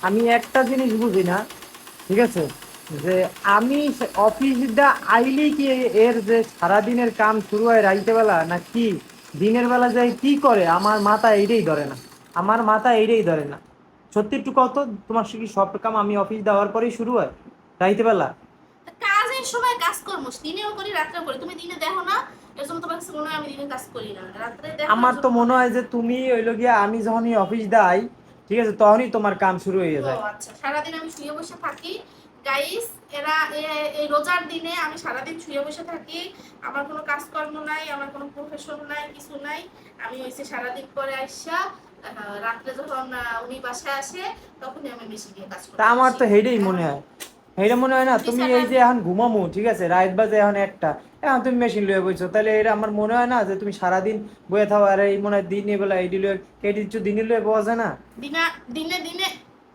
আমি একটা জিনিস বুঝি না, ঠিক আছে, যে আমি অফিসটা আইলেই কি এর যে সারাদিনের কাম শুরু হয় রাইতে বেলা না কি দিনের বেলা যাই কি করে, আমার মাথা এইটাই ধরে না। আমার মাথা এইটাই ধরে না। সত্যি একটু কত, তোমার কি সব কাম আমি অফিস দেওয়ার পরেই শুরু হয় রাইতে বেলা? কাজের সময় কাজ কর্ম দিনেও করি রাত্রেও করি, তুমি দিনে দেখো না, এর জন্য তোমার কাছে মনে হয় আমি দিনে কাজ করি না, রাত্রে দেখো এর আমার তো জন্য মনে মনে হয়। হয় যে তুমি হইলো গিয়া আমি যখনই অফিস দেই, ঠিক আছে, তখনই তোমার কাম শুরু হয়ে ও যায়। আচ্ছা, সারাদিন আমি শুয়ে বসে থাকি গাইস। এরা এই রোজার দিনে আমি সারাদিন শুয়ে বসে থাকি, আমার কোনো কাজকর্ম নাই, আমার কোনো প্রফেশন নাই, কিছু নাই। আমি হয়েছে সারাদিন পরে আইসা রাত্রে যখন উনি বাসায় আসে তখনই আমি বেশি গিয়ে কাজ তা করতে আমার বসি। তো হেডেই এখন মনে হয়, এটা মনে হয় না তুমি বিচারটা এই যে এখন ঘুমামু, ঠিক আছে, রাত বাজে এখন একটা, এখন তুমি মেশিন লয়ে বইছো, তাহলে এটা আমার মনে হয় না যে তুমি সারাদিন বয়ে থাও, আর এই মনে হয় দিনে বেলা এইটি লয়ে কেটে দিচ্ছ, দিনে লয়ে পাওয়া যায় না। দিনা দিনে দিনে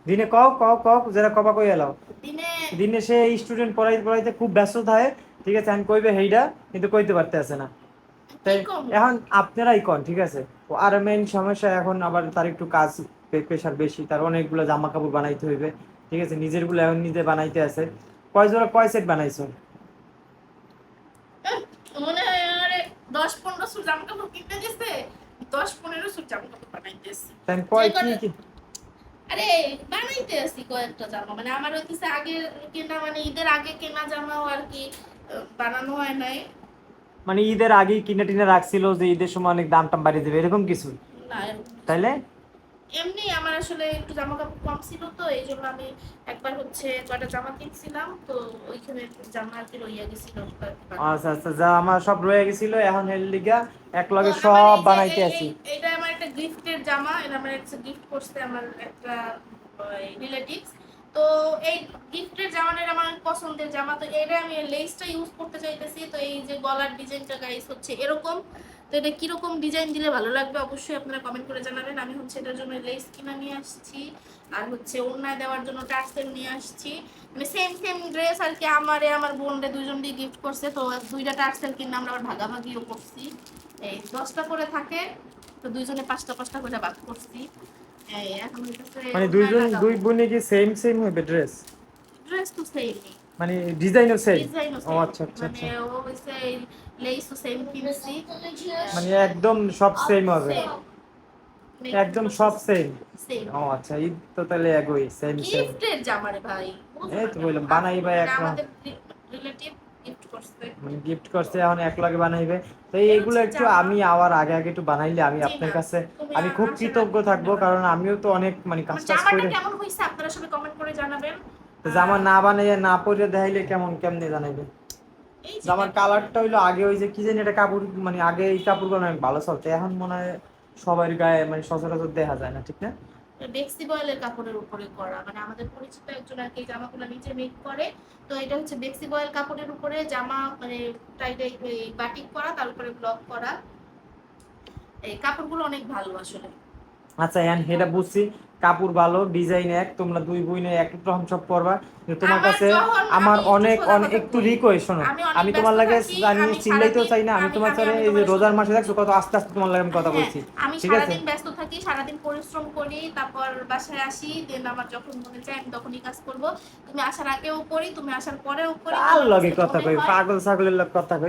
দিনে কও কও কও যারা কবা কই এলাও। দিনে দিনে সে স্টুডেন্ট পড়াইতে পড়াইতে খুব ব্যস্ত থাকে, ঠিক আছে, আমি কইবে হেইডা কিন্তু কইতে পারতে আছে না। কি তাই কম। এখন আপনারাই কন, ঠিক আছে। আর মেইন সমস্যা এখন আবার তার একটু কাজ প্রেশার বেশি, তার অনেকগুলো জামা কাপড় বানাইতে হইবে, ঠিক আছে, নিজের গুলো এখন নিজে বানাইতে আছে। কয় জোড়া কয় সেট বানাইছো? মনে হয় আরে 10-15 সুট জামা কাপড় কিনতে দিছে, 10-15 সুট জামা কাপড় বানাইতেছি। তাই যে কয় কি কটা কি আরে বানাইতে আছি কয়েকটা জামা, মানে আমার হইতেছে আগে কেনা, মানে ঈদের আগে কেনা জামাও আর কি বানানো হয় নাই। মানে ঈদের আগেই কিনে টিনে রাখছিল যে ঈদের সময় অনেক দাম টাম বাড়িয়ে দেবে এরকম কিছু? না এরকম কিছু তাইলে না। এমনি আমার আসলে একটু জামা কাপড় কম ছিল, তো এই জন্য আমি একবার হচ্ছে কয়টা জামা কিনছিলাম, তো ওইখানে জামা আর কি রইয়া গেছিল কয়েকটা বানানো আচ্ছা হয় আচ্ছা, নাই। যা আমার সব রয়ে গেছিল এখন এর লিগা এক তো লগে আমার সব এই যে বানাইতে এই এই আছি। এইটা আমার একটা গিফটের জামা, এটা আমার একটা গিফট করছে আমার একটা রিলেটিভস। তো এই গিফটের জামাটা আমার পছন্দের জামা, তো এটা আমি লেসটা ইউজ করতে চাইতেছি। তো এই যে গলার ডিজাইনটা গাইস হচ্ছে এরকম, তো এটা কিরকম ডিজাইন দিলে ভালো লাগবে অবশ্যই আপনারা কমেন্ট করে জানাবেন। আমি হচ্ছে এটার জন্য লেস কিনা নিয়ে আসছি, আর হচ্ছে ওড়নায় দেওয়ার জন্য টার্সেল নিয়ে আসছি। মানে সেম সেম ড্রেস আর কি, আমারে আমার বোনরে দুইজন দিয়ে গিফট করছে, তো দুইটা টার্সেল কিনে আমরা আবার ভাগাভাগিও করছি। এই 10টা করে থাকে, তো দুইজনে 5টা 5টা করে ভাগ করছি। এই এখন হইতেছে মানে ওড়নায় দুইজন দুই লাগাবো। বোনে কি সেম সেম হবে ড্রেস? ড্রেস তো সেমই, মানে ডিজাইনও সেম? ডিজাইনও ও সেম, আচ্ছা আচ্ছা মানে আচ্ছা, ও হইছে লেসও সেম কিনছি। মানে একদম সব সেম হবে, সেম, একদম সব সেম। সেম ও আচ্ছা, ঈদ তো তাহলে একই সেম সেম। গিফটের জামা রে ভাই, বুঝো এই না তো কেন? বললাম বানাইবা মানে এক আমাদের রিলেটিভ গিফট করছে। মানে গিফট করছে এখন এক লগে বানাইবে। তো এর এইগুলো হচ্ছে একটু জামা। আমি আওয়ার আগে আগে একটু বানাইলে আমি জি আপনার না, কাছে তুমি আমি খুব আসার কৃতজ্ঞ আগে থাকবো, ধন্যবাদ। কারণ আমিও তো অনেক মানে কাজ আমার টাজ জামাটা করে। কেমন হয়েছে আপনারা সবাই কমেন্ট করে জানাবেন। তো জামা আর না বানাইয়ে না পরে দেখাইলে কেমন কেমনে জানাইবে? এই যে জামার দেখো, কালারটা হইলো আগে ওই যে কি জানি একটা কাপড়, মানে আগে এই কাপড়গুলো অনেক ভালো চলছে, এখন মনে হয় সবার গায়ে মানে সচরাচর দেখা যায় না, ঠিক না? বেক্সি বয়েলের কাপড়ের উপরে করা, মানে আমাদের পরিচিত একজন আর কি এই জামাগুলো নিচে মেক করে। তো এটা হচ্ছে বেক্সি বয়েল কাপড়ের উপরে জামা, মানে টাইটাই বাটিক করা, তার উপরে ব্লক করা। এই কাপড়গুলো অনেক ভালো আসলে। আচ্ছা এখন খুব, সেটা বুঝছি, কাপড় ভালো, ডিজাইন এক, তোমরা দুই বোনে এক এক রকম সব পরবা, কিন্তু তোমার আমার কাছে যখন আমার আমি একটু অনেক সোজা অনেক কথা একটু বলি, রিকোয়েস্ট, শোনো, আমি অনেক আমি তোমার ব্যস্ত লাগে থাকি, জানি আমি চিল্লাইতেও সারাদিন চাই না, আমি আমি তোমার আমি সাথে আমি এই যে তোমার রোজার সোজা মাসে কথা দেখছো বলি। কত আস্তে আস্তে তোমার লাগে আমি কথা হ্যাঁ, বলছি, আমি ঠিক আছে। সারাদিন ব্যস্ত থাকি, সারাদিন পরিশ্রম করি, তারপর বাসায় আসি, দেন আমার যখন মনে চায় আমি তখনই কাজ করব। তুমি আসার আগেও করি, তুমি আসার পরেও করি, কার তোমার লগে কাছে কথা মনে কই, হয়। পাগল ছাগলের লগে কথা কই?